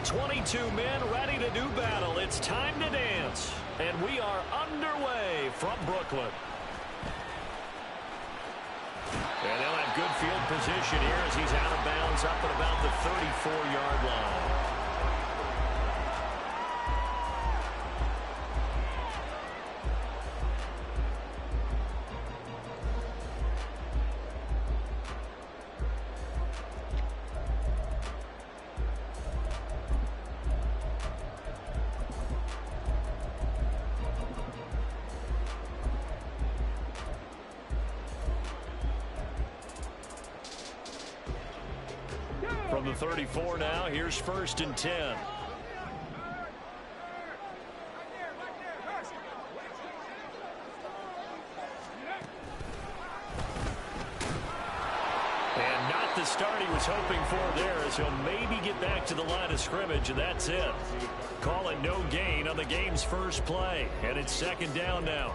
22 men ready to do battle. It's time to dance. And we are underway from Brooklyn. And they'll have good field position here as he's out of bounds up at about the 34-yard line. From the 34 now, here's 1st and 10. And not the start he was hoping for there, as he'll maybe get back to the line of scrimmage, and that's it. Call it no gain on the game's first play, and it's 2nd down now.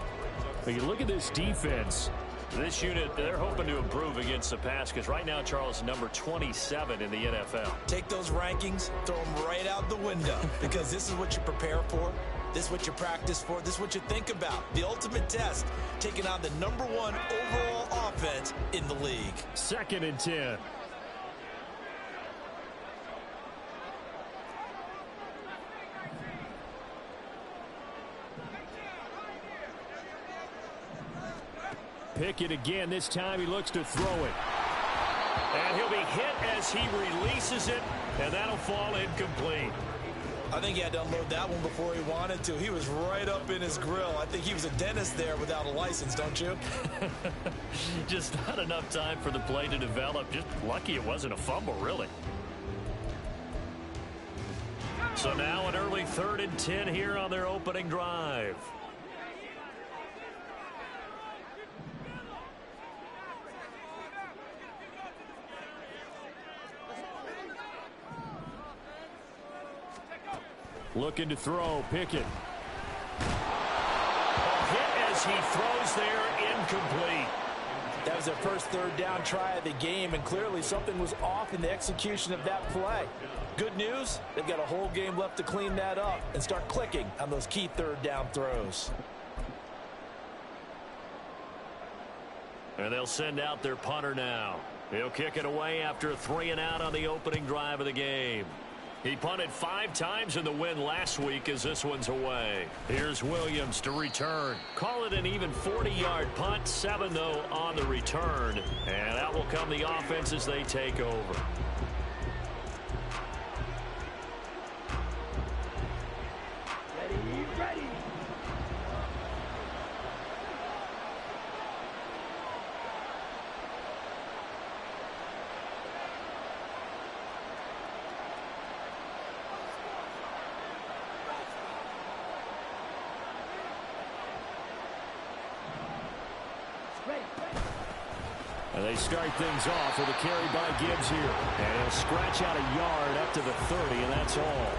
But you look at this defense. This unit, they're hoping to improve against the pass because right now, Charles, number 27 in the NFL. Take those rankings, throw them right out the window because this is what you prepare for. This is what you practice for. This is what you think about. The ultimate test, taking on the #1 overall offense in the league. 2nd and 10. Pickett again. This time he looks to throw it. And he'll be hit as he releases it, and that'll fall incomplete. I think he had to unload that one before he wanted to. He was right up in his grill. I think he was a dentist there without a license, don't you? Just not enough time for the play to develop. Just lucky it wasn't a fumble, really. So now an early 3rd and 10 here on their opening drive. Looking to throw, Pickett. A hit as he throws there, incomplete. That was their first 3rd down try of the game, and clearly something was off in the execution of that play. Good news, they've got a whole game left to clean that up and start clicking on those key 3rd down throws. And they'll send out their punter now. He'll kick it away after a 3 and out on the opening drive of the game. He punted 5 times in the win last week as this one's away. Here's Williams to return. Call it an even 40-yard punt. 7, though, on the return. And out will come the offense as they take over. Ready. And they start things off with a carry by Gibbs here. And he'll scratch out a yard up to the 30, and that's all.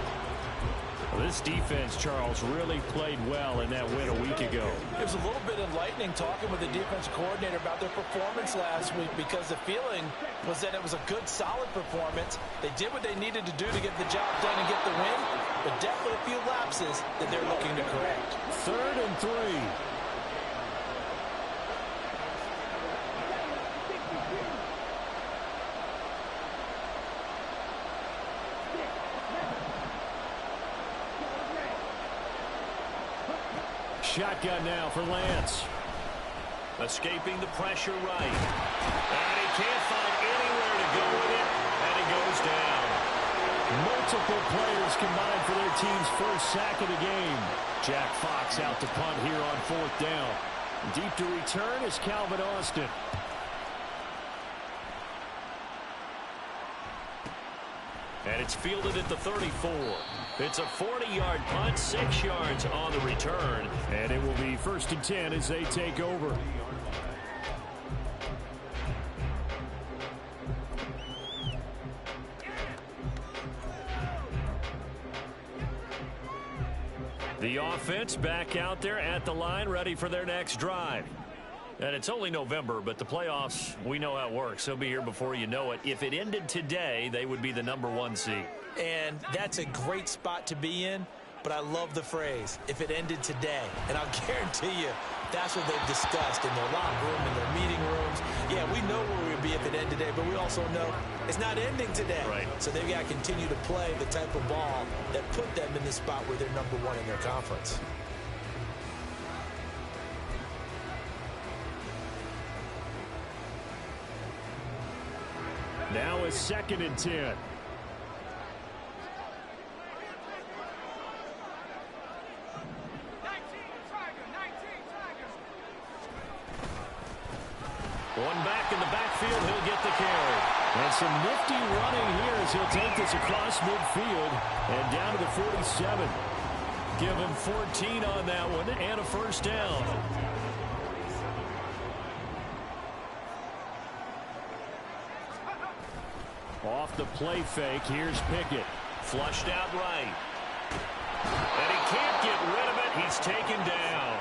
Well, this defense, Charles, really played well in that win a week ago. It was a little bit enlightening talking with the defensive coordinator about their performance last week because the feeling was that it was a good, solid performance. They did what they needed to do to get the job done and get the win, but definitely a few lapses that they're looking to correct. 3rd and 3. Shotgun now for Lance. Escaping the pressure right. And he can't find anywhere to go with it, and he goes down. Multiple players combined for their team's first sack of the game. Jack Fox out to punt here on 4th down. Deep to return is Calvin Austin. And it's fielded at the 34. It's a 40-yard punt, 6 yards on the return. And it will be 1st and 10 as they take over. The offense back out there at the line, ready for their next drive. And it's only November, but the playoffs, we know how it works. They'll be here before you know it. If it ended today, they would be the #1 seed. And that's a great spot to be in, but I love the phrase, if it ended today. And I'll guarantee you, that's what they've discussed in their locker room, in their meeting rooms. Yeah, we know where we'd be if it ended today, but we also know it's not ending today. Right. So they've got to continue to play the type of ball that put them in the spot where they're #1 in their conference. Now is 2nd and 10. One back in the backfield, he'll get the carry. And some nifty running here as he'll take this across midfield and down to the 47. Give him 14 on that one and a first down. Off the play fake, here's Pickett. Flushed out right. And he can't get rid of it. He's taken down.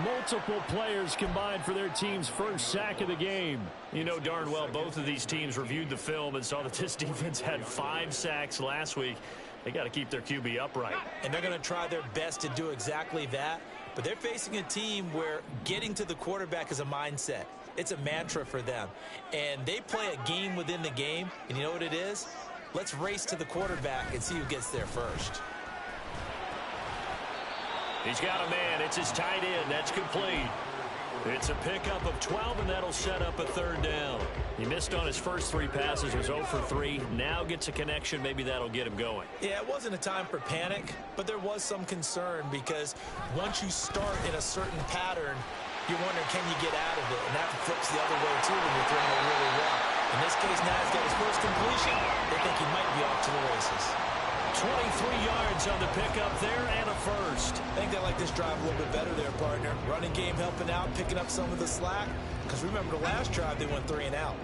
Multiple players combined for their team's first sack of the game. You know darn well both of these teams reviewed the film and saw that this defense had 5 sacks last week. They got to keep their QB upright. And they're going to try their best to do exactly that. But they're facing a team where getting to the quarterback is a mindset. It's a mantra for them. And they play a game within the game. And you know what it is? Let's race to the quarterback and see who gets there first. He's got a man. It's his tight end. That's complete. It's a pickup of 12, and that'll set up a 3rd down. He missed on his first 3 passes, was 0 for 3. Now gets a connection. Maybe that'll get him going. Yeah, it wasn't a time for panic, but there was some concern because once you start in a certain pattern, you're wondering, can you get out of it? And that flips the other way, too, when you're throwing it really well. In this case, now he's got his first completion. They think he might be off to the races. 23 yards on the pickup there and a first. I think they like this drive a little bit better there, partner. Running game helping out, picking up some of the slack. Because remember, the last drive, they went 3 and out.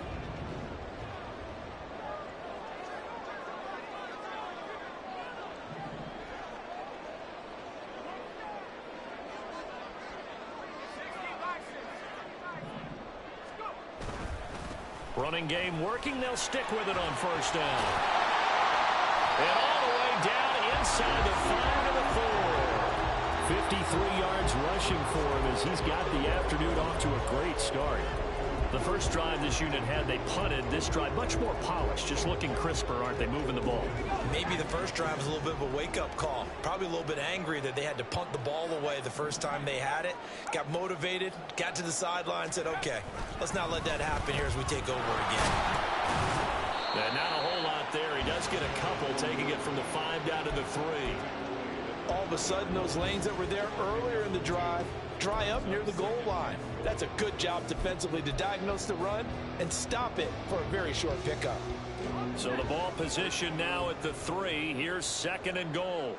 Running game working. They'll stick with it on first down. And all the way down inside the 5 to the 4. 53 yards rushing for him as he's got the afternoon off to a great start. The first drive this unit had, they punted. This drive, much more polished, just looking crisper, aren't they, moving the ball? Maybe the first drive was a little bit of a wake-up call. Probably a little bit angry that they had to punt the ball away the first time they had it. Got motivated, got to the sideline, said, okay, let's not let that happen here as we take over again. And not a whole lot there. He does get a couple, taking it from the 5 down to the 3. All of a sudden, those lanes that were there earlier in the drive dry up near the goal line. That's a good job defensively to diagnose the run and stop it for a very short pickup. So the ball position now at the 3. Here's 2nd and goal.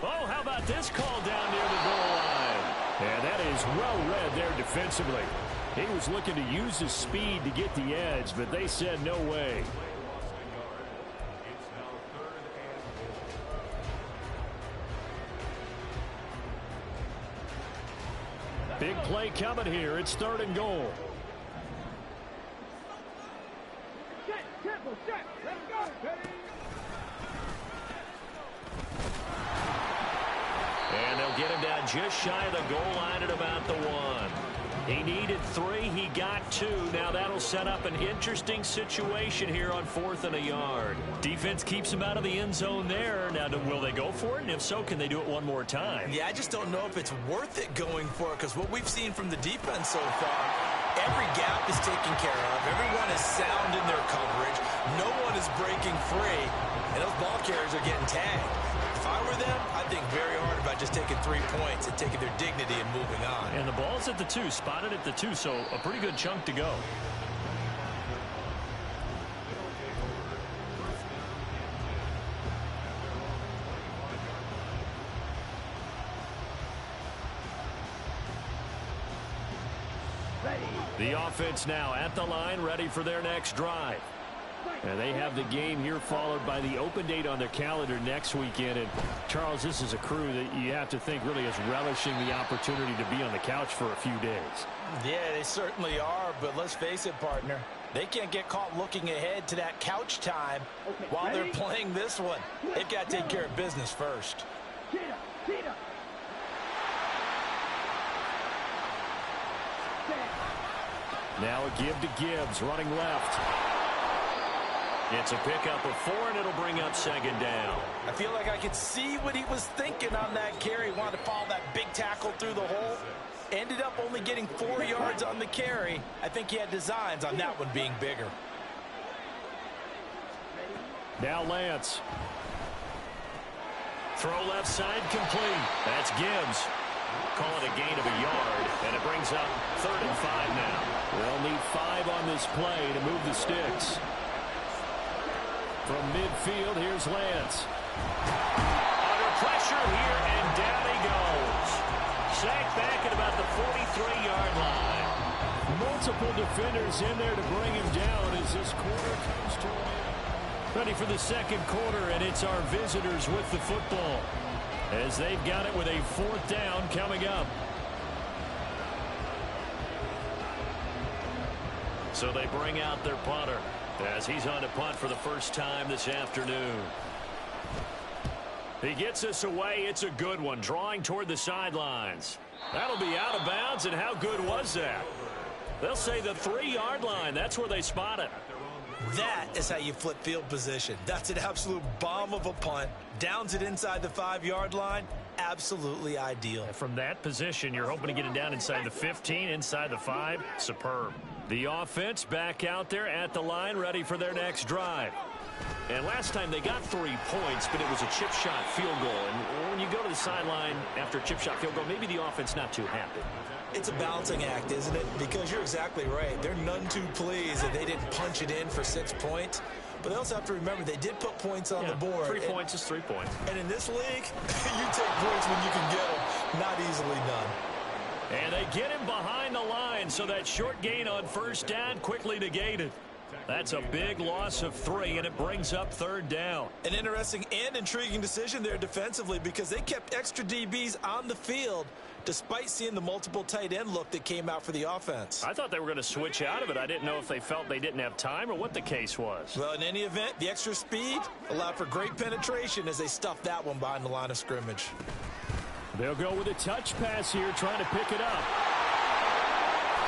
Oh, how about this call down near the goal line? And that is well read there defensively. He was looking to use his speed to get the edge, but they said no way. Big play coming here. It's 3rd and goal. And they'll get him down just shy of the goal line at about the 1. He needed 3. He got 2. Now that'll set up an interesting situation here on 4th and a yard. Defense keeps him out of the end zone there. Now, will they go for it? And if so, can they do it one more time? Yeah, I just don't know if it's worth it going for it because what we've seen from the defense so far, every gap is taken care of. Everyone is sound in their coverage. No one is breaking free. And those ball carriers are getting tagged. If I were them, I'd think very hard about just taking 3 points and taking their dignity and moving on. And the ball's at the 2, spotted at the 2, so a pretty good chunk to go. The offense now at the line, ready for their next drive. And they have the game here followed by the open date on their calendar next weekend. And, Charles, this is a crew that you have to think really is relishing the opportunity to be on the couch for a few days. Yeah, they certainly are, but let's face it, partner. They can't get caught looking ahead to that couch time while they're playing this one. They've got to take care of business first. Now a give to Gibbs, running left. It's a pickup of 4, and it'll bring up second down. I feel like I could see what he was thinking on that carry. Wanted to follow that big tackle through the hole. Ended up only getting 4 yards on the carry. I think he had designs on that one being bigger. Now Lance. Throw left side complete. That's Gibbs. Call it a gain of a yard, and it brings up 3rd and 5 now. They'll need 5 on this play to move the sticks. From midfield, here's Lance. Under pressure here, and down he goes. Sacked back at about the 43-yard line. Multiple defenders in there to bring him down as this quarter comes to an end. Ready for the second quarter, and it's our visitors with the football as they've got it with a 4th down coming up. So they bring out their punter as he's on to punt for the first time this afternoon. He gets us away. It's a good one, drawing toward the sidelines. That'll be out of bounds, and how good was that? They'll say the 3-yard line. That's where they spot it. That is how you flip field position. That's an absolute bomb of a punt. Downs it inside the 5-yard line. Absolutely ideal. From that position, you're hoping to get it down inside the 15, inside the 5. Superb. The offense back out there at the line, ready for their next drive. And last time they got 3 points, but it was a chip shot field goal. And when you go to the sideline after a chip shot field goal, maybe the offense not too happy. It's a balancing act, isn't it? Because you're exactly right. They're none too pleased that they didn't punch it in for 6 points. But they also have to remember they did put points on the board. 3 points is 3 points. And in this league, you take points when you can get them. Not easily done. And they get him behind the line, so that short gain on first down quickly negated. That's a big loss of 3, and it brings up 3rd down. An interesting and intriguing decision there defensively because they kept extra DBs on the field despite seeing the multiple tight end look that came out for the offense. I thought they were going to switch out of it. I didn't know if they felt they didn't have time or what the case was. Well, in any event, the extra speed allowed for great penetration as they stuffed that one behind the line of scrimmage. They'll go with a touch pass here, trying to pick it up.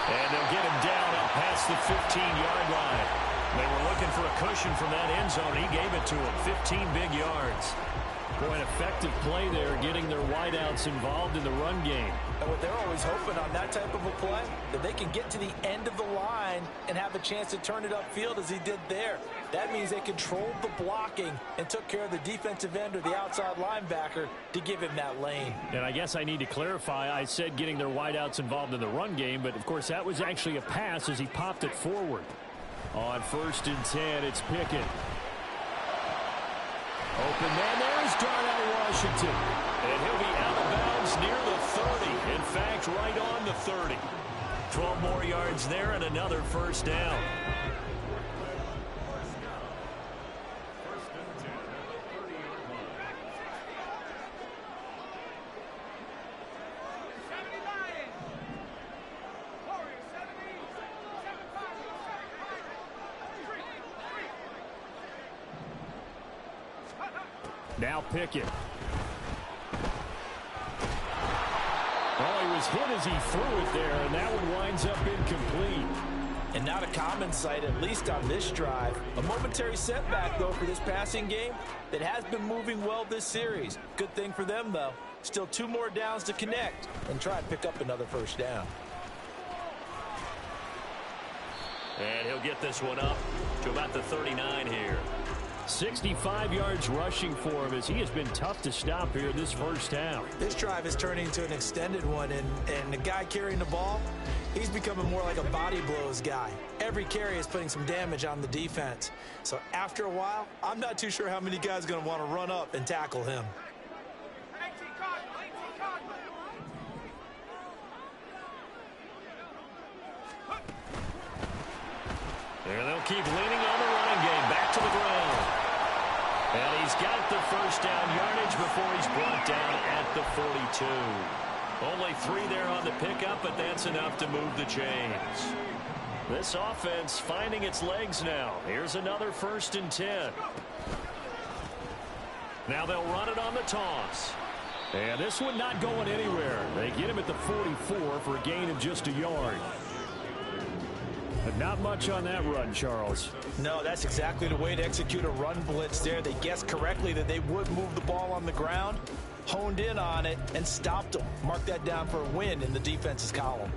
And they'll get him down up past the 15-yard line. They were looking for a cushion from that end zone. He gave it to him. 15 big yards. Boy, an effective play there, getting their wideouts involved in the run game. And what they're always hoping on that type of a play, that they can get to the end of the line and have a chance to turn it upfield as he did there. That means they controlled the blocking and took care of the defensive end or the outside linebacker to give him that lane. And I guess I need to clarify, I said getting their wideouts involved in the run game, but of course that was actually a pass as he popped it forward. On 1st and 10, it's Pickett. Open man, there's Darnell Washington. And he'll be out of bounds near the 30. In fact, right on the 30. 12 more yards there and another first down. Now Pickett. Oh, he was hit as he threw it there, and that one winds up incomplete. And not a common sight, at least on this drive. A momentary setback, though, for this passing game that has been moving well this series. Good thing for them, though. Still 2 more downs to connect and try and pick up another first down. And he'll get this one up to about the 39 here. 65 yards rushing for him as he has been tough to stop here this first half. This drive is turning into an extended one, and the guy carrying the ball, he's becoming more like a body blows guy. Every carry is putting some damage on the defense. So after a while, I'm not too sure how many guys are going to want to run up and tackle him. There they'll keep leaning on the running game And he's got the first down yardage before he's brought down at the 42. Only 3 there on the pickup, but that's enough to move the chains. This offense finding its legs now. Here's another 1st and 10. Now they'll run it on the toss. And this one not going anywhere. They get him at the 44 for a gain of just a yard. But not much on that run, Charles. No, that's exactly the way to execute a run blitz there. They guessed correctly that they would move the ball on the ground, honed in on it, and stopped them. Mark that down for a win in the defense's column.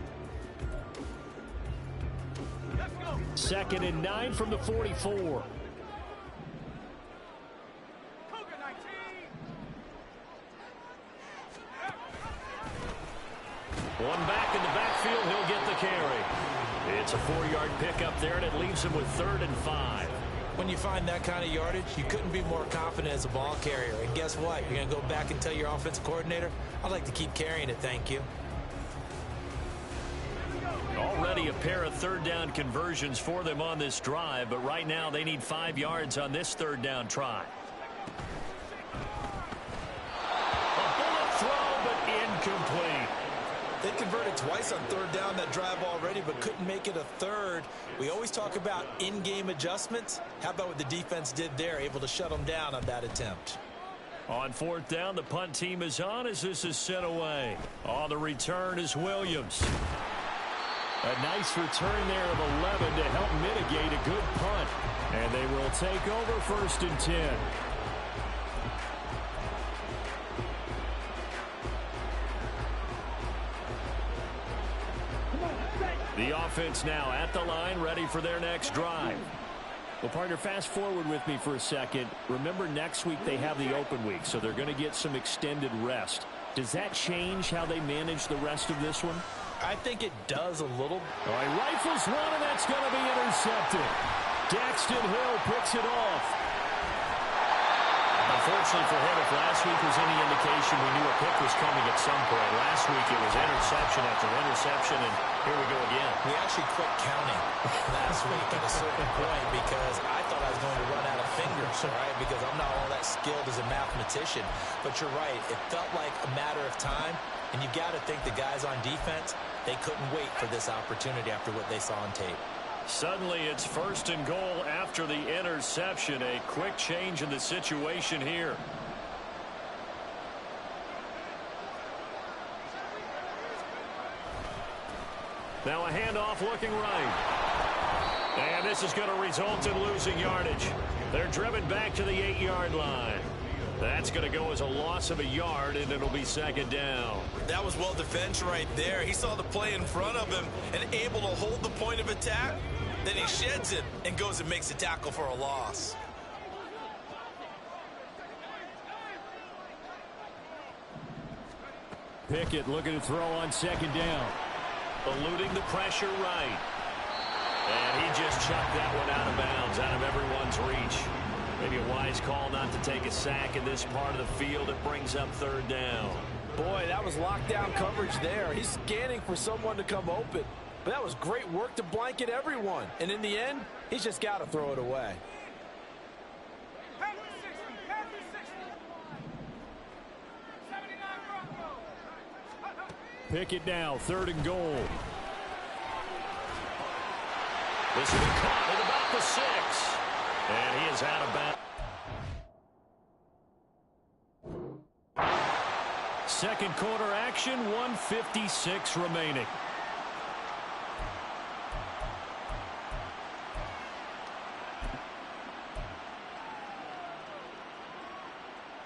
2nd and 9 from the 44. One back in the backfield, he'll get the carry. It's a 4-yard pickup there, and it leaves him with 3rd and 5. When you find that kind of yardage, you couldn't be more confident as a ball carrier. And guess what? You're going to go back and tell your offensive coordinator, I'd like to keep carrying it, thank you. Already a pair of 3rd down conversions for them on this drive, but right now they need 5 yards on this 3rd down try. A bullet throw, but incomplete. They converted twice on 3rd down that drive already, but couldn't make it a 3rd. We always talk about in-game adjustments. How about what the defense did there, able to shut them down on that attempt? On 4th down, the punt team is on as this is sent away. On the return is Williams. A nice return there of 11 to help mitigate a good punt. And they will take over 1st and 10. The offense now at the line, ready for their next drive. Well, partner, fast forward with me for a second. Remember, next week they have the open week, so they're going to get some extended rest. Does that change how they manage the rest of this one? I think it does a little. All right, rifles one, and that's going to be intercepted. Daxton Hill picks it off. Unfortunately for him, if last week was any indication, we knew a pick was coming at some point. Last week it was interception after interception, and here we go again. We actually quit counting last week at a certain point because I thought I was going to run out of fingers, all right, because I'm not all that skilled as a mathematician. But you're right. It felt like a matter of time, and you've got to think the guys on defense, they couldn't wait for this opportunity after what they saw on tape. Suddenly it's 1st and goal after the interception. A quick change in the situation here. Now a handoff looking right. And this is going to result in losing yardage. They're driven back to the 8-yard line. That's going to go as a loss of a yard, and it'll be 2nd down. That was well defended right there. He saw the play in front of him and able to hold the point of attack. Then he sheds it and goes and makes a tackle for a loss. Pickett looking to throw on 2nd down. Eluding the pressure right. And he just chucked that one out of bounds, out of everyone's reach. Maybe a wise call not to take a sack in this part of the field. It brings up 3rd down. Boy, that was lockdown coverage there. He's scanning for someone to come open. But that was great work to blanket everyone. And in the end, he's just got to throw it away. Pickett now, 3rd and goal. This will be caught at about the 6. And he is out of bounds. Second quarter action, 1:56 remaining.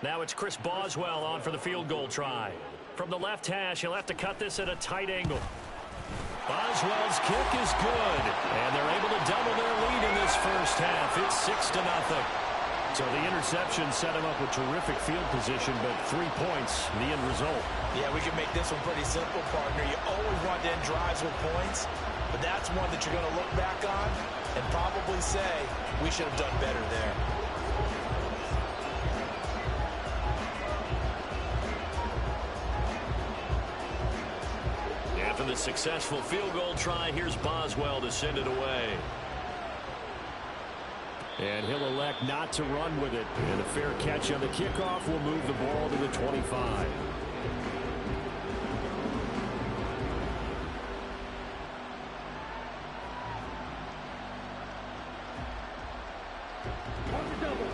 Now it's Chris Boswell on for the field goal try. From the left hash, he'll have to cut this at a tight angle. Boswell's kick is good, and they're able to double their lead in this first half. It's 6-0. So the interception set him up with terrific field position, but 3 points, the end result. Yeah, we can make this one pretty simple, partner. You always want to end drives with points, but that's one that you're going to look back on and probably say, we should have done better there. After the successful field goal try, here's Boswell to send it away. And he'll elect not to run with it. And a fair catch on the kickoff will move the ball to the 25.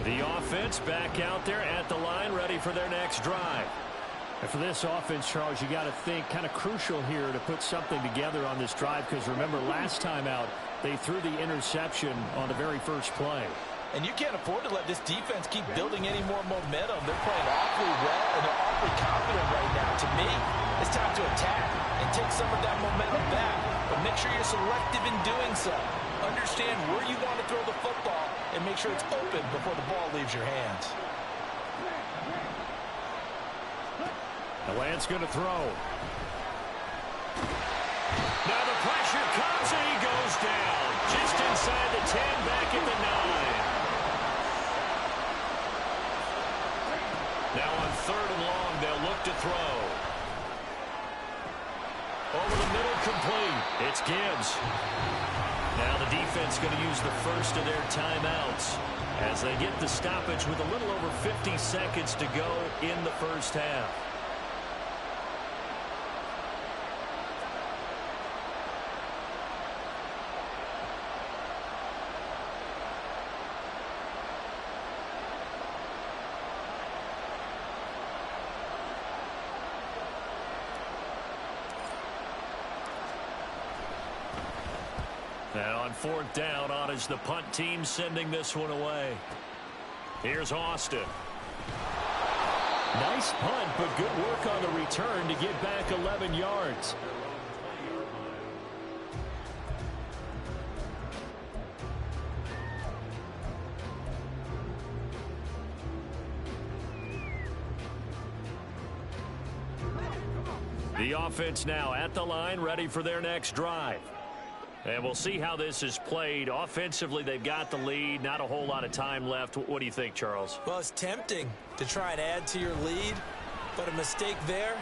The offense back out there at the line, ready for their next drive. And for this offense, Charles, you got to think kind of crucial here to put something together on this drive, because remember last time out they threw the interception on the very first play. And you can't afford to let this defense keep building any more momentum. They're playing awfully well, and they're awfully confident right now. To me, it's time to attack and take some of that momentum back. But make sure you're selective in doing so. Understand where you want to throw the football and make sure it's open before the ball leaves your hands. The Lance going to throw. Now the pressure comes and he goes down. Just inside the 10, back at the 9. Now on 3rd and long, they'll look to throw. Over the middle, complete. It's Gibbs. Now the defense going to use the first of their timeouts as they get the stoppage with a little over 50 seconds to go in the first half. And on 4th down, on is the punt team sending this one away. Here's Austin. Nice punt, but good work on the return to get back 11 yards. The offense now at the line, ready for their next drive. And we'll see how this is played. Offensively, they've got the lead. Not a whole lot of time left. What do you think, Charles? Well, it's tempting to try and add to your lead, but a mistake there,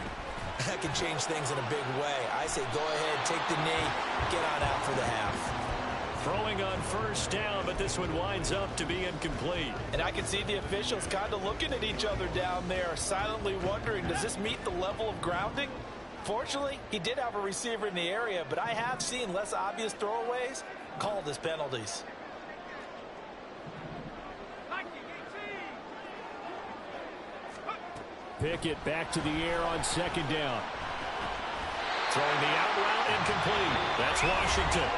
that can change things in a big way. I say go ahead, take the knee, get on out for the half. Throwing on 1st down, but this one winds up to be incomplete. And I can see the officials kind of looking at each other down there, silently wondering, does this meet the level of grounding? Fortunately, he did have a receiver in the area, but I have seen less obvious throwaways called as penalties. Pickett back to the air on 2nd down. Throwing the out route, incomplete. That's Washington.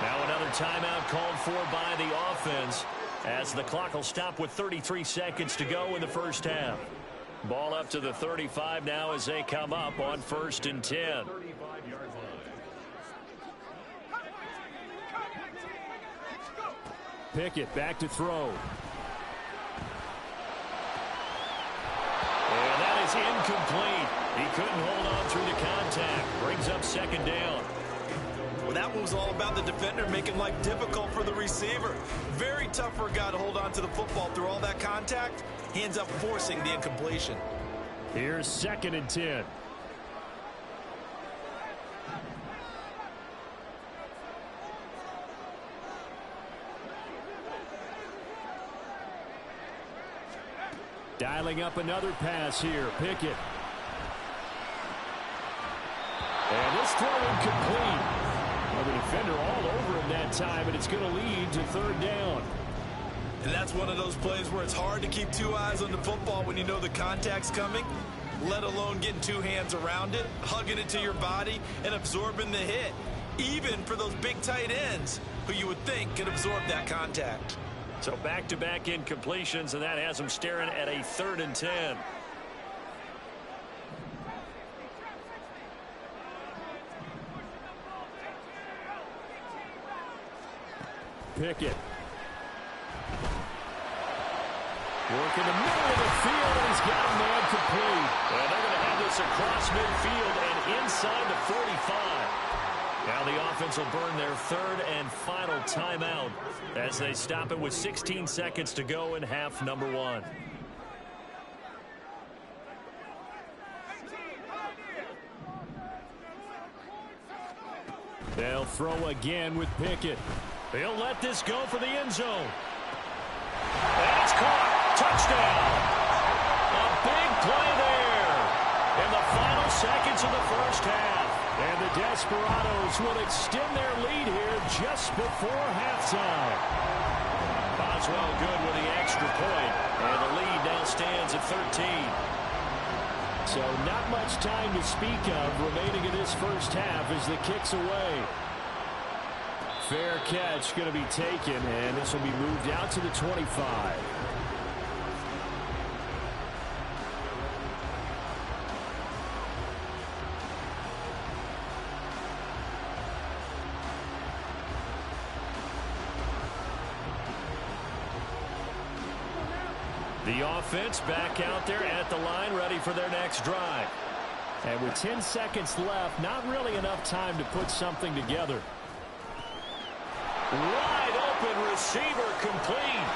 Now another timeout called for by the offense as the clock will stop with 33 seconds to go in the first half. Ball up to the 35 now as they come up on 1st and 10. Pickett back to throw. And that is incomplete. He couldn't hold on through the contact. Brings up 2nd down. Well, that one was all about the defender making life difficult for the receiver. Very tough for a guy to hold on to the football through all that contact. He ends up forcing the incompletion. Here's 2nd and 10. Dialing up another pass here. Pickett. And this throw incomplete. Well, the defender all over him that time, and it's going to lead to 3rd down. And that's one of those plays where it's hard to keep 2 eyes on the football when you know the contact's coming, let alone getting 2 hands around it, hugging it to your body, and absorbing the hit, even for those big tight ends who you would think could absorb that contact. So back-to-back incompletions, and that has them staring at a 3rd and 10. Pickett. Work in the middle of the field, and he's got him there complete. And they're going to have this across midfield and inside the 45. Now the offense will burn their 3rd and final timeout as they stop it with 16 seconds to go in half number 1. They'll throw again with Pickett. He'll let this go for the end zone. And it's caught. Touchdown. A big play there in the final seconds of the first half. And the Desperados will extend their lead here just before halftime. Boswell good with the extra point. And the lead now stands at 13. So not much time to speak of remaining in this first half as the kick's away. Fair catch going to be taken, and this will be moved out to the 25. The offense back out there at the line, ready for their next drive. And with 10 seconds left, not really enough time to put something together. Wide open receiver complete.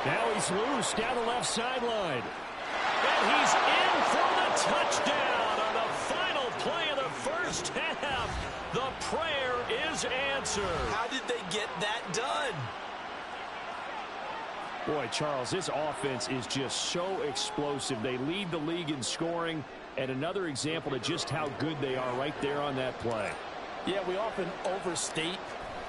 Now he's loose down the left sideline. And he's in for the touchdown on the final play of the first half. The prayer is answered. How did they get that done? Boy, Charles, this offense is just so explosive. They lead the league in scoring, and another example of just how good they are right there on that play. Yeah, we often overstate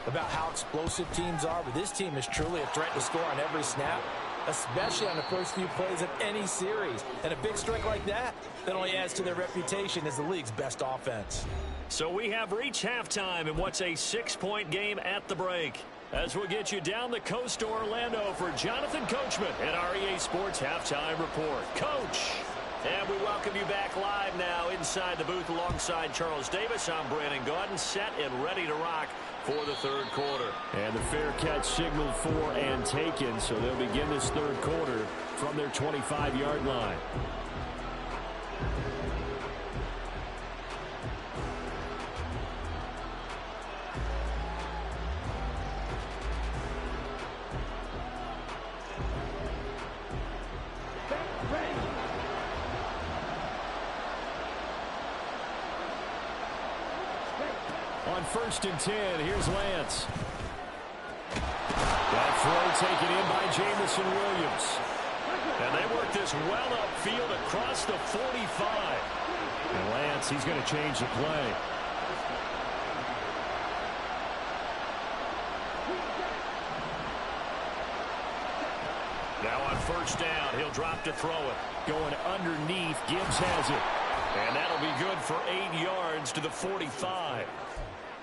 about how explosive teams are, but this team is truly a threat to score on every snap, especially on the first few plays of any series. And a big strike like that only adds to their reputation as the league's best offense. So we have reached halftime in what's a 6-point game at the break. As we'll get you down the coast to Orlando for Jonathan Coachman at our EA Sports Halftime Report. Coach! And we welcome you back live now inside the booth alongside Charles Davis. I'm Brandon Gaudin, set and ready to rock for the third quarter. And the fair catch signaled for and taken, so they'll begin this third quarter from their 25-yard line. On 1st and 10, here's Lance. That throw taken in by Jamison Williams. And they work this well upfield across the 45. And Lance, he's going to change the play. Now on 1st down, he'll drop to throw it. Going underneath, Gibbs has it. And that'll be good for 8 yards to the 45.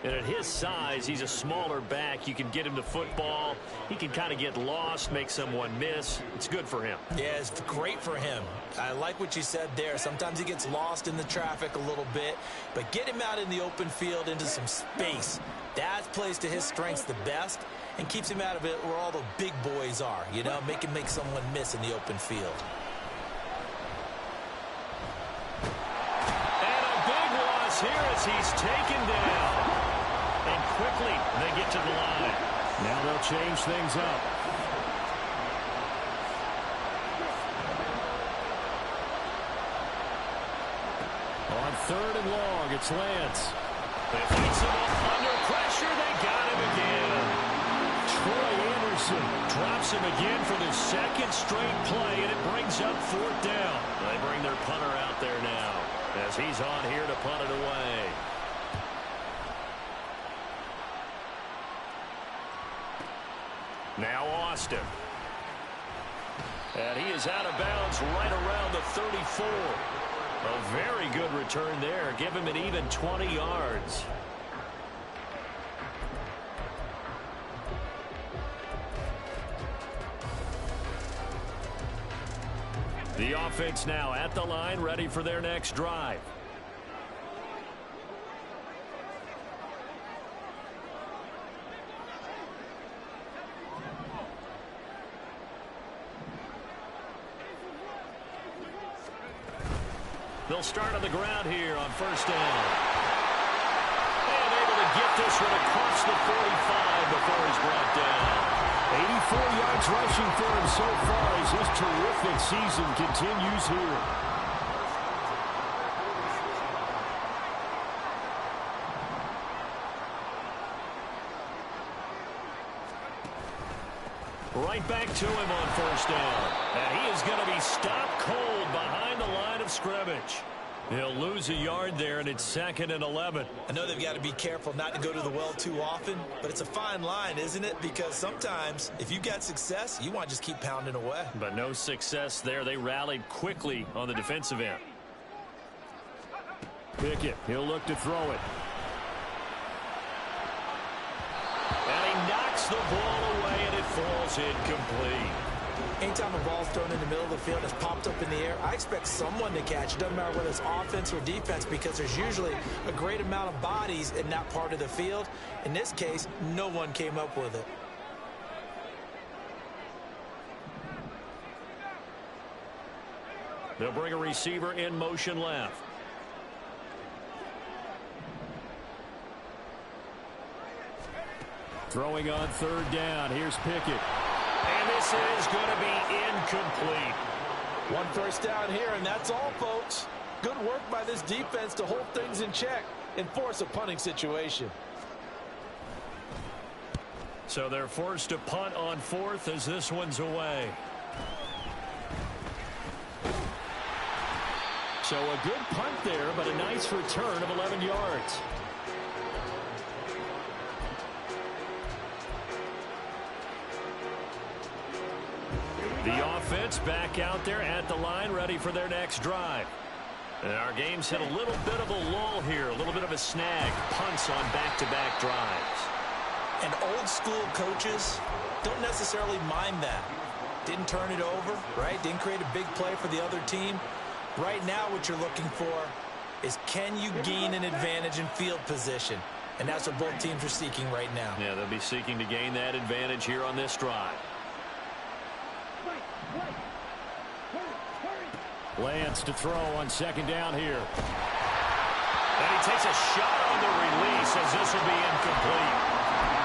And at his size, he's a smaller back. You can get him the football. He can kind of get lost, make someone miss. It's good for him. Yeah, it's great for him. I like what you said there. Sometimes he gets lost in the traffic a little bit, but get him out in the open field into some space. That plays to his strengths the best and keeps him out of it where all the big boys are, you know, make someone miss in the open field. And a big loss here as he's taken down. And quickly, they get to the line. Now they'll change things up. On 3rd and long, it's Lance. They face him up under pressure. They got him again. Troy Anderson drops him again for the 2nd straight play, and it brings up 4th down. They bring their punter out there now as he's on here to punt it away. Now Austin. And he is out of bounds right around the 34. A very good return there. Give him an even 20 yards. The offense now at the line, ready for their next drive. They'll start on the ground here on 1st down. And able to get this one across the 45 before he's brought down. 84 yards rushing for him so far as his terrific season continues here. Right back to him on first down. And he is going to be stopped cold behind the line of scrimmage. He'll lose a yard there, and it's 2nd and 11. I know they've got to be careful not to go to the well too often, but it's a fine line, isn't it? Because sometimes if you got success, you want to just keep pounding away. But no success there. They rallied quickly on the defensive end. Pickett, he'll look to throw it. And he knocks the ball away, and it falls incomplete. Anytime a ball's thrown in the middle of the field and it's popped up in the air, I expect someone to catch. It doesn't matter whether it's offense or defense, because there's usually a great amount of bodies in that part of the field. In this case, no one came up with it. They'll bring a receiver in motion left. Throwing on 3rd down. Here's Pickett. And this is going to be incomplete. 1 first down here, and that's all, folks. Good work by this defense to hold things in check and force a punting situation. So they're forced to punt on 4th as this one's away. So a good punt there, but a nice return of 11 yards. The offense back out there at the line, ready for their next drive. And our game's hit a little bit of a lull here, a little bit of a snag. Punts on back-to-back drives. And old school coaches don't necessarily mind that. Didn't turn it over, right? Didn't create a big play for the other team. Right now what you're looking for is, can you gain an advantage in field position? And that's what both teams are seeking right now. Yeah, they'll be seeking to gain that advantage here on this drive. Lance to throw on 2nd down here. And he takes a shot on the release as this will be incomplete.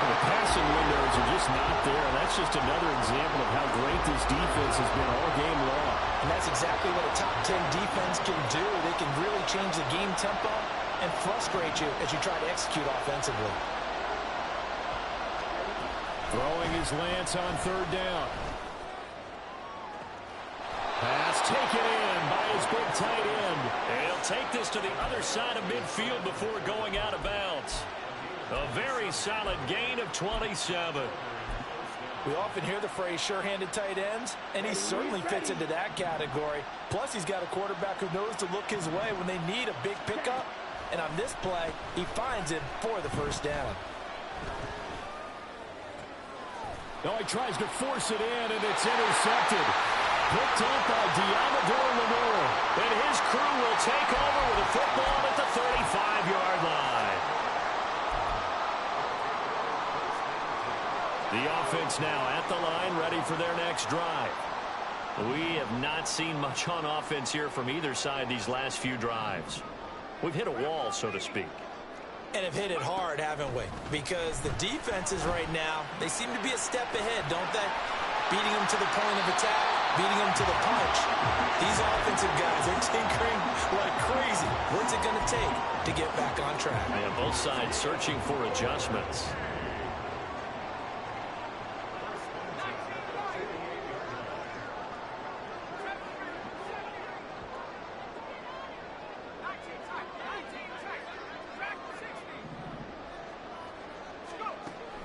The passing windows are just not there. That's just another example of how great this defense has been all game long. And that's exactly what a top 10 defense can do. They can really change the game tempo and frustrate you as you try to execute offensively. Throwing is Lance on 3rd down. Pass taken in by his big tight end. And he'll take this to the other side of midfield before going out of bounds. A very solid gain of 27. We often hear the phrase sure-handed tight ends, and he certainly fits into that category. Plus, he's got a quarterback who knows to look his way when they need a big pickup. And on this play, he finds it for the first down. Now he tries to force it in, and it's intercepted. Picked up by Diamador Lenore. And his crew will take over with a football at the 35-yard line. The offense now at the line, ready for their next drive. We have not seen much on offense here from either side these last few drives. We've hit a wall, so to speak. And have hit it hard, haven't we? Because the defenses right now, they seem to be a step ahead, don't they? Beating them to the point of attack, beating them to the punch. These offensive guys are tinkering like crazy. What's it going to take to get back on track? Yeah, both sides searching for adjustments.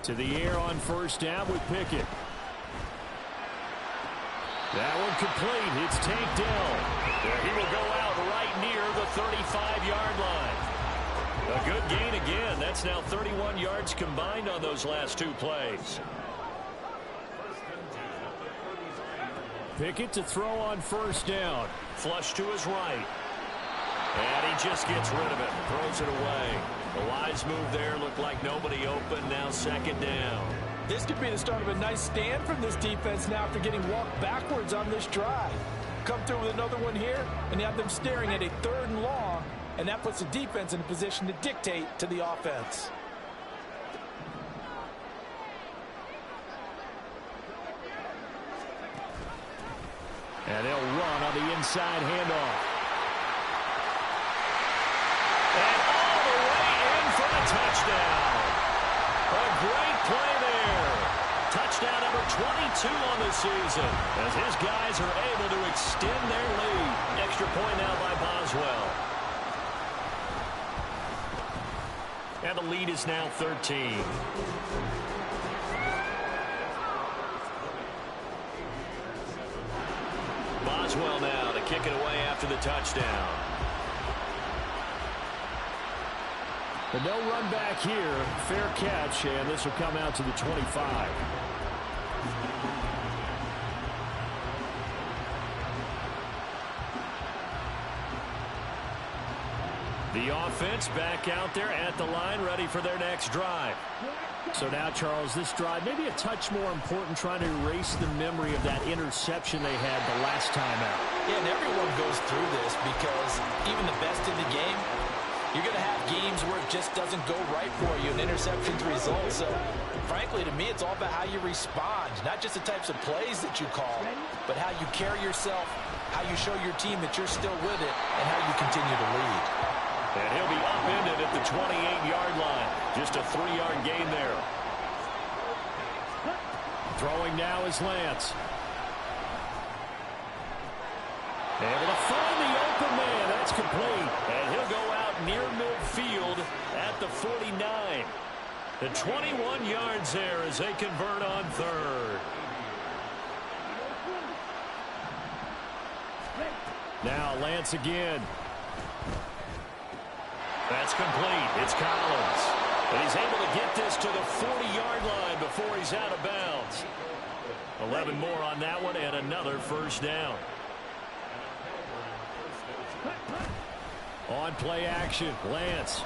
To the air on 1st down with Pickett. That one complete. It's tanked down. He will go out right near the 35-yard line. A good gain again. That's now 31 yards combined on those last 2 plays. Pickett to throw on 1st down. Flush to his right. And he just gets rid of it. Throws it away. A wise move there. Looked like nobody open. Now 2nd down. This could be the start of a nice stand from this defense now after getting walked backwards on this drive. Come through with another one here, and you have them staring at a 3rd and long, and that puts the defense in a position to dictate to the offense. And they'll run on the inside handoff. And all the way in for the touchdown. A great play there. Touchdown number 2 on the season as his guys are able to extend their lead. Extra point now by Boswell. And the lead is now 13. Boswell now to kick it away after the touchdown. But no run back here. Fair catch, and this will come out to the 25. The offense back out there at the line, ready for their next drive. So now, Charles, this drive maybe a touch more important, trying to erase the memory of that interception they had the last time out. Yeah, and everyone goes through this because even the best in the game, you're going to have games where it just doesn't go right for you, and interceptions result. So, frankly, to me, it's all about how you respond, not just the types of plays that you call, but how you carry yourself, how you show your team that you're still with it, and how you continue to lead. And he'll be upended at the 28-yard line. Just a 3-yard gain there. Throwing now is Lance. Able to find the open man. That's complete. And he'll go out near midfield at the 49. The 21 yards there as they convert on third. Now Lance again. That's complete. It's Collins. And he's able to get this to the 40-yard line before he's out of bounds. 11 more on that one and another first down. On play action, Lance.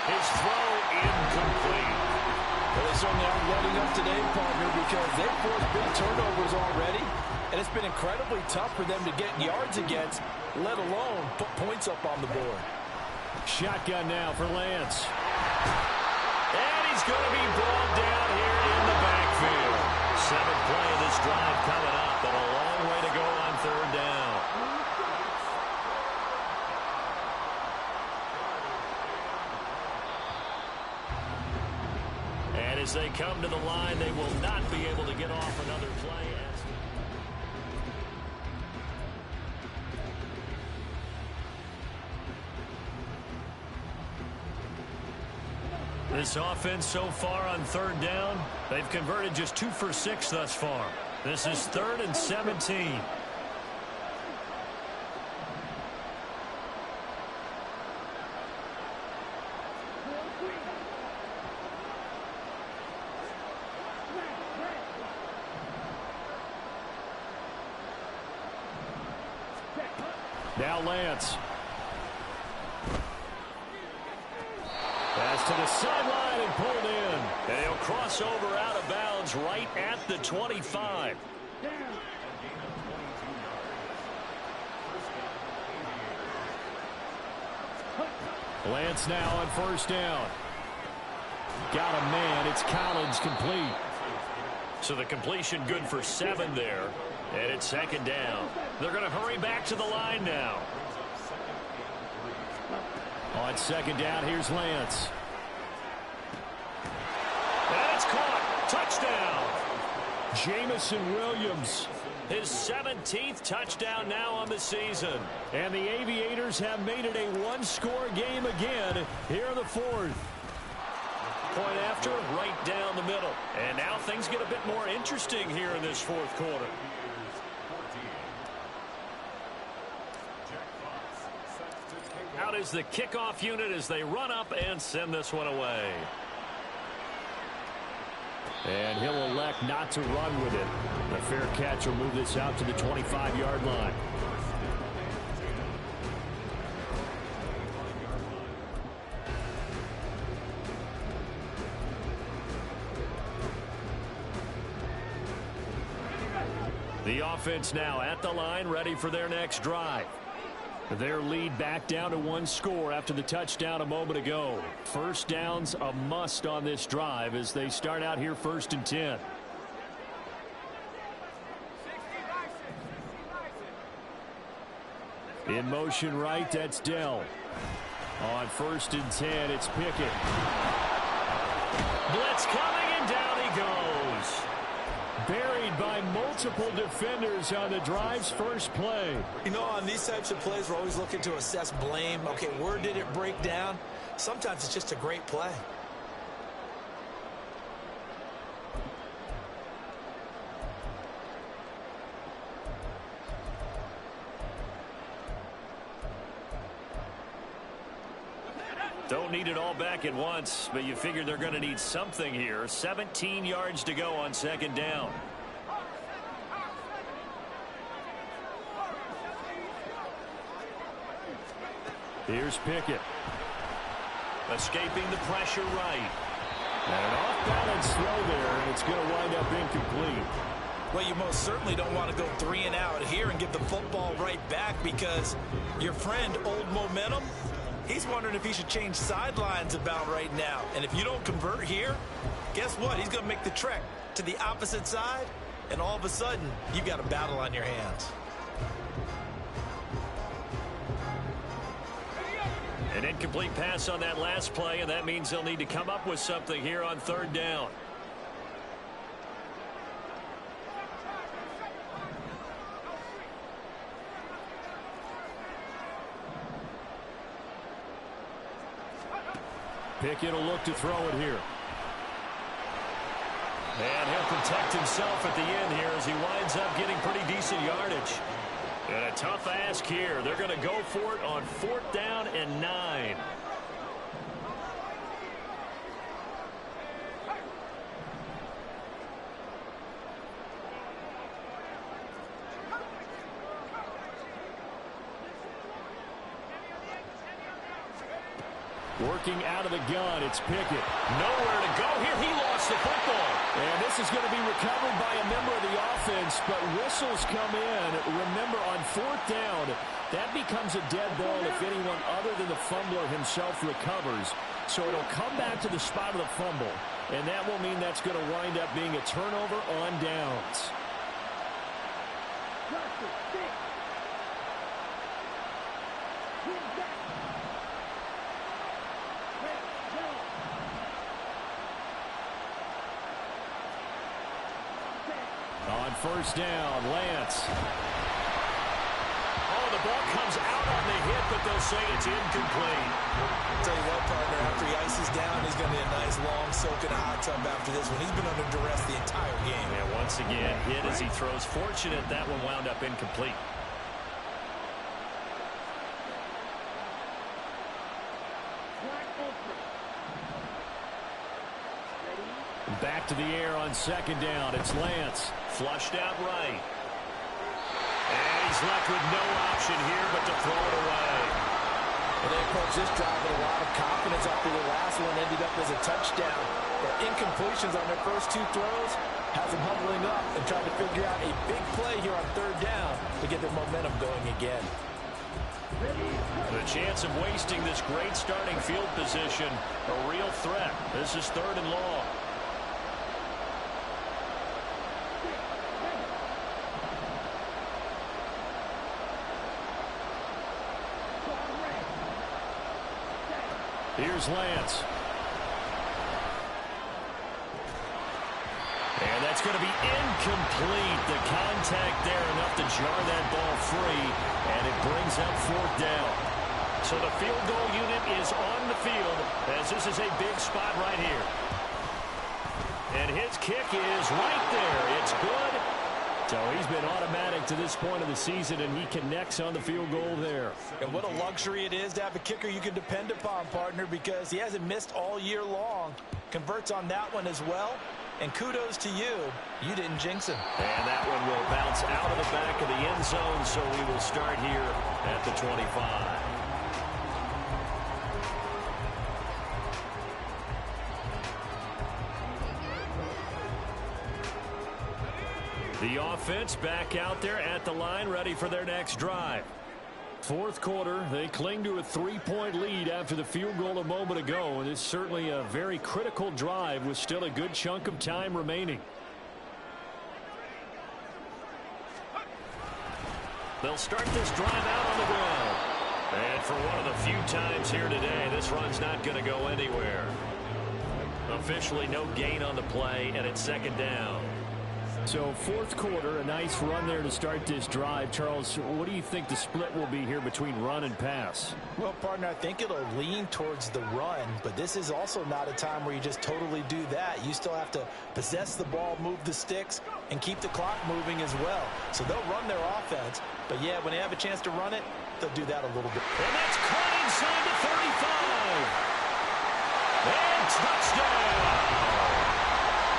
His throw incomplete. Well, they certainly aren't letting up today, partner, because they've forced big turnovers already, and it's been incredibly tough for them to get yards against, let alone put points up on the board. Shotgun now for Lance. And he's going to be brought down here in the backfield. 7th play of this drive coming up, but a long way to go on third down. And as they come to the line, they will not be able to get off another play. This offense so far on third down, they've converted just 2 for 6 thus far. This is 3rd and 17. Now Lance. Pass to the sideline and pulled in. And he'll cross over out of bounds right at the 25. Lance now on first down. Got a man. It's Collins, complete. So the completion good for 7 there. And it's 2nd down. They're going to hurry back to the line now. On 2nd down, here's Lance. And it's caught. Touchdown. Jamison Williams. His 17th touchdown now on the season. And the Aviators have made it a one-score game again here in the 4th. Point after, right down the middle. And now things get a bit more interesting here in this 4th quarter. Out is the kickoff unit as they run up and send this one away. And he'll elect not to run with it. A fair catch will move this out to the 25-yard line. The offense now at the line, ready for their next drive. Their lead back down to 1 score after the touchdown a moment ago. First down's a must on this drive as they start out here 1st and 10. In motion right, that's Dell. On 1st and 10, it's Pickett. Blitz coming, and down he goes. Buried by multiple defenders on the drive's first play. You know, on these types of plays, we're always looking to assess blame. Okay, where did it break down? Sometimes it's just a great play. Don't need it all back at once, but you figure they're going to need something here. 17 yards to go on second down. Here's Pickett. Escaping the pressure right. And an off-balance throw there, and it's going to wind up incomplete. Well, you most certainly don't want to go 3 and out here and give the football right back, because your friend, Old Momentum, he's wondering if he should change sidelines about right now. And if you don't convert here, guess what? He's going to make the trek to the opposite side, and all of a sudden, you've got a battle on your hands. An incomplete pass on that last play, and that means they'll need to come up with something here on third down. Pickett will look to throw it here. And he'll protect himself at the end here as he winds up getting pretty decent yardage. And a tough ask here. They're going to go for it on 4th down and 9. Working out of the gun, it's Pickett. Nowhere to go here. He lost the football. And this is going to be recovered by a member of the offense, but whistles come in. Remember, on 4th down, that becomes a dead ball if anyone other than the fumbler himself recovers. So it'll come back to the spot of the fumble, and that will mean that's going to wind up being a turnover on downs. On 1st down, Lance. Oh, the ball comes out on the hit, but they'll say it's incomplete. I'll tell you what, partner, after he ices down, he's going to be a nice long soak in a hot tub after this one. He's been under duress the entire game. And once again, hit as he throws. Fortunate that one wound up incomplete. Back to the air on 2nd down. It's Lance. Flushed out right. And he's left with no option here but to throw it away. Well, they approached this drive with a lot of confidence after the last one ended up as a touchdown. Their incompletions on their first 2 throws has them humbling up and trying to figure out a big play here on 3rd down to get their momentum going again. The chance of wasting this great starting field position, a real threat. This is 3rd and long. Here's Lance. And that's going to be incomplete. The contact there enough to jar that ball free, and it brings up 4th down. So the field goal unit is on the field as this is a big spot right here. And his kick is right there. It's good. So he's been automatic to this point of the season, and he connects on the field goal there. And what a luxury it is to have a kicker you can depend upon, partner, because he hasn't missed all year long. Converts on that one as well. And kudos to you. You didn't jinx him. And that one will bounce out of the back of the end zone, so we will start here at the 25. The offense back out there at the line, ready for their next drive. 4th quarter, they cling to a 3-point lead after the field goal a moment ago, and it's certainly a very critical drive with still a good chunk of time remaining. They'll start this drive out on the ground. And for one of the few times here today, this run's not going to go anywhere. Officially no gain on the play, and it's second down. So fourth quarter, a nice run there to start this drive. Charles, what do you think the split will be here between run and pass? Well, partner, I think it'll lean towards the run, but this is also not a time where you just totally do that. You still have to possess the ball, move the sticks, and keep the clock moving as well. So they'll run their offense, but yeah, when they have a chance to run it, they'll do that a little bit. And that's caught inside the 35. And touchdown.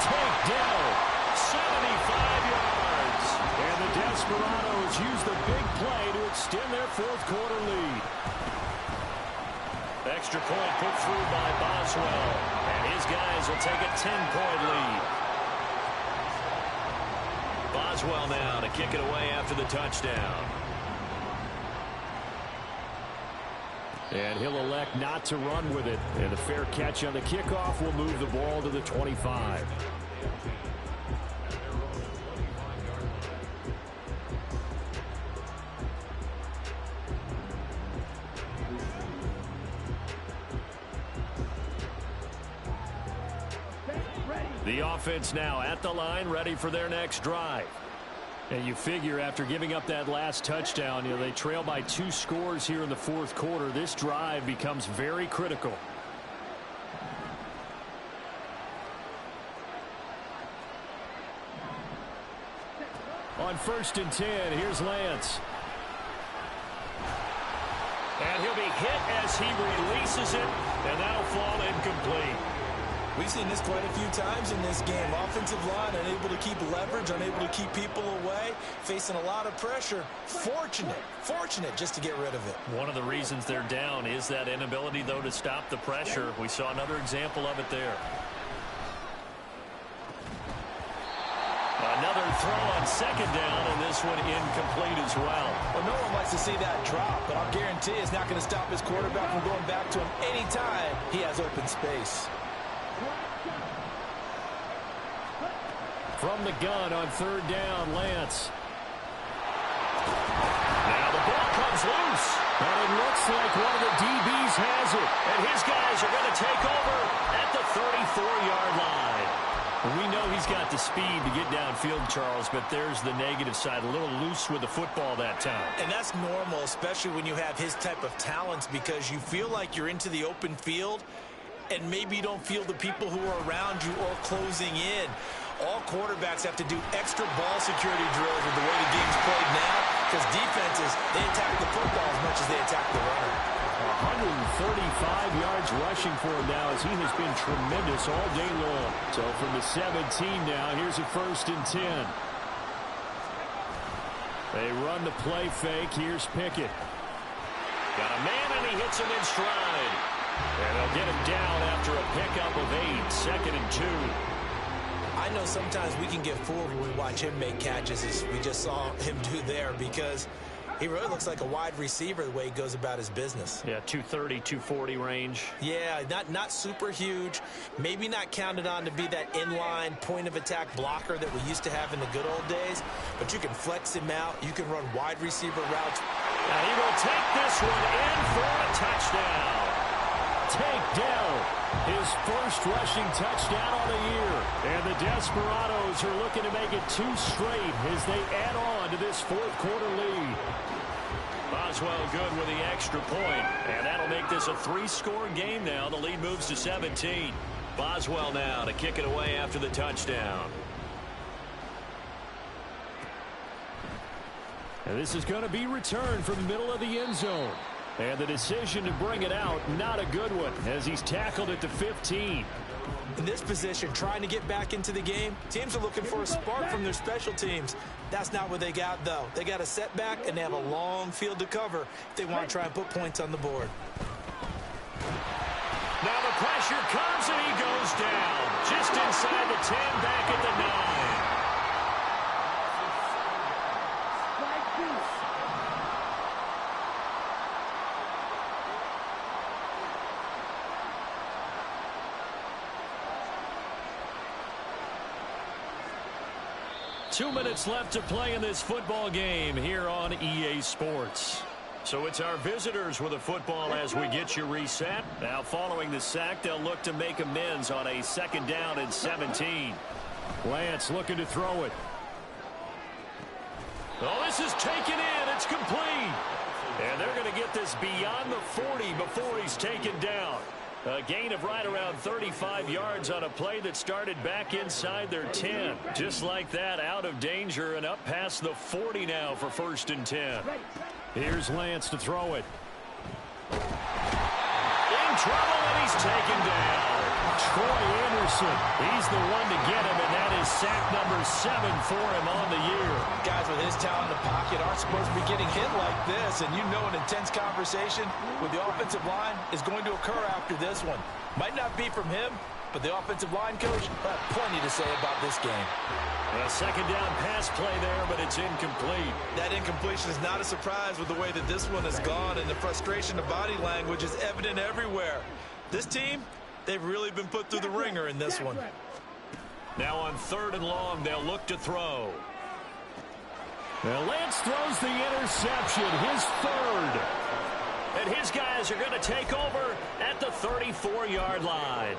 Takedown. 75 yards. And the Desperados use the big play to extend their fourth quarter lead. Extra point put through by Boswell. And his guys will take a 10-point lead. Boswell now to kick it away after the touchdown. And he'll elect not to run with it. And a fair catch on the kickoff will move the ball to the 25. The offense now at the line, ready for their next drive. And you figure after giving up that last touchdown, they trail by 2 scores here in the fourth quarter. This drive becomes very critical. On 1st and 10, here's Lance. And he'll be hit as he releases it, and that'll fall incomplete. We've seen this quite a few times in this game. Offensive line unable to keep leverage, unable to keep people away, facing a lot of pressure. Fortunate just to get rid of it. One of the reasons they're down is that inability, though, to stop the pressure. We saw another example of it there. Another throw on second down, and this one incomplete as well. Well, no one likes to see that drop, but I'll guarantee it's not going to stop his quarterback from going back to him anytime he has open space. From the gun on 3rd down, Lance. Now the ball comes loose. And it looks like one of the DBs has it. And his guys are going to take over at the 34-yard line. We know he's got the speed to get downfield, Charles, but there's the negative side. A little loose with the football that time. And that's normal, especially when you have his type of talents, because you feel like you're into the open field and maybe you don't feel the people who are around you or closing in. All quarterbacks have to do extra ball security drills with the way the game's played now, because defenses, they attack the football as much as they attack the runner. 135 yards rushing for him now, as he has been tremendous all day long. So from the 17 now, here's a 1st and 10. They run the play fake. Here's Pickett. Got a man, and he hits him in stride. And they'll get him down after a pickup of 8, 2nd and 2. I know sometimes we can get fooled when we watch him make catches, as we just saw him do there, because he really looks like a wide receiver the way he goes about his business. Yeah, 230, 240 range. Yeah, not super huge. Maybe not counted on to be that inline point-of-attack blocker that we used to have in the good old days, but you can flex him out. You can run wide receiver routes. And he will take this one in for a touchdown. Takedown. His first rushing touchdown on the year. And the Desperados are looking to make it 2 straight as they add on to this fourth quarter lead. Boswell good with the extra point. And that'll make this a 3-score game now. The lead moves to 17. Boswell now to kick it away after the touchdown. And this is going to be returned from the middle of the end zone. And the decision to bring it out, not a good one, as he's tackled at the 15. In this position, trying to get back into the game, teams are looking for a spark from their special teams. That's not what they got, though. They got a setback, and they have a long field to cover if they want to try and put points on the board. Now the pressure comes, and he goes down. Just inside the 10, back at the 9. 2 minutes left to play in this football game here on EA Sports. So it's our visitors with a football as we get you reset. Now following the sack, they'll look to make amends on a 2nd down and 17. Lance looking to throw it. Oh, this is taken in. It's complete. And they're going to get this beyond the 40 before he's taken down. A gain of right around 35 yards on a play that started back inside their 10. Just like that, out of danger and up past the 40 now for 1st and 10. Here's Lance to throw it. In trouble, and he's taken down. Troy Anderson, he's the one to get him, and that is sack number 7 for him on the year. Guys with his talent in the pocket aren't supposed to be getting hit like this, and you know an intense conversation with the offensive line is going to occur after this one. Might not be from him, but the offensive line coach will have plenty to say about this game. A 2nd down pass play there, but it's incomplete. That incompletion is not a surprise with the way that this one has gone, and the frustration of body language is evident everywhere. This team, they've really been put through the ringer in this one. Now on 3rd and long, they'll look to throw. Now Lance throws the interception, his 3rd. And his guys are going to take over at the 34-yard line.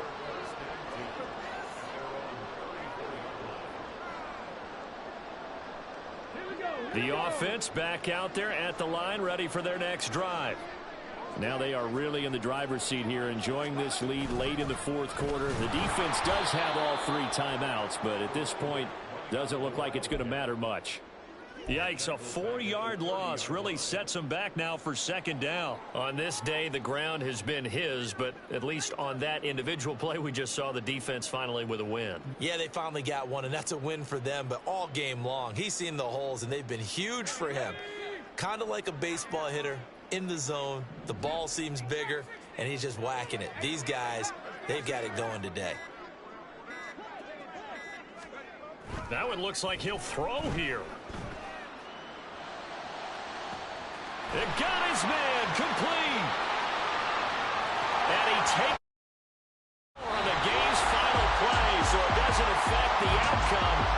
The offense back out there at the line, ready for their next drive. Now they are really in the driver's seat here, enjoying this lead late in the 4th quarter. The defense does have all 3 timeouts, but at this point, doesn't look like it's going to matter much. Yikes, a 4-yard loss really sets them back now for 2nd down. On this day, the ground has been his, but at least on that individual play, we just saw the defense finally with a win. Yeah, they finally got one, and that's a win for them, but all game long, he's seen the holes, and they've been huge for him. Kind of like a baseball hitter in the zone. The ball seems bigger, and he's just whacking it. These guys, they've got it going today. Now it looks like he'll throw here. It got his man complete. And he takes on the game's final play, so it doesn't affect the outcome.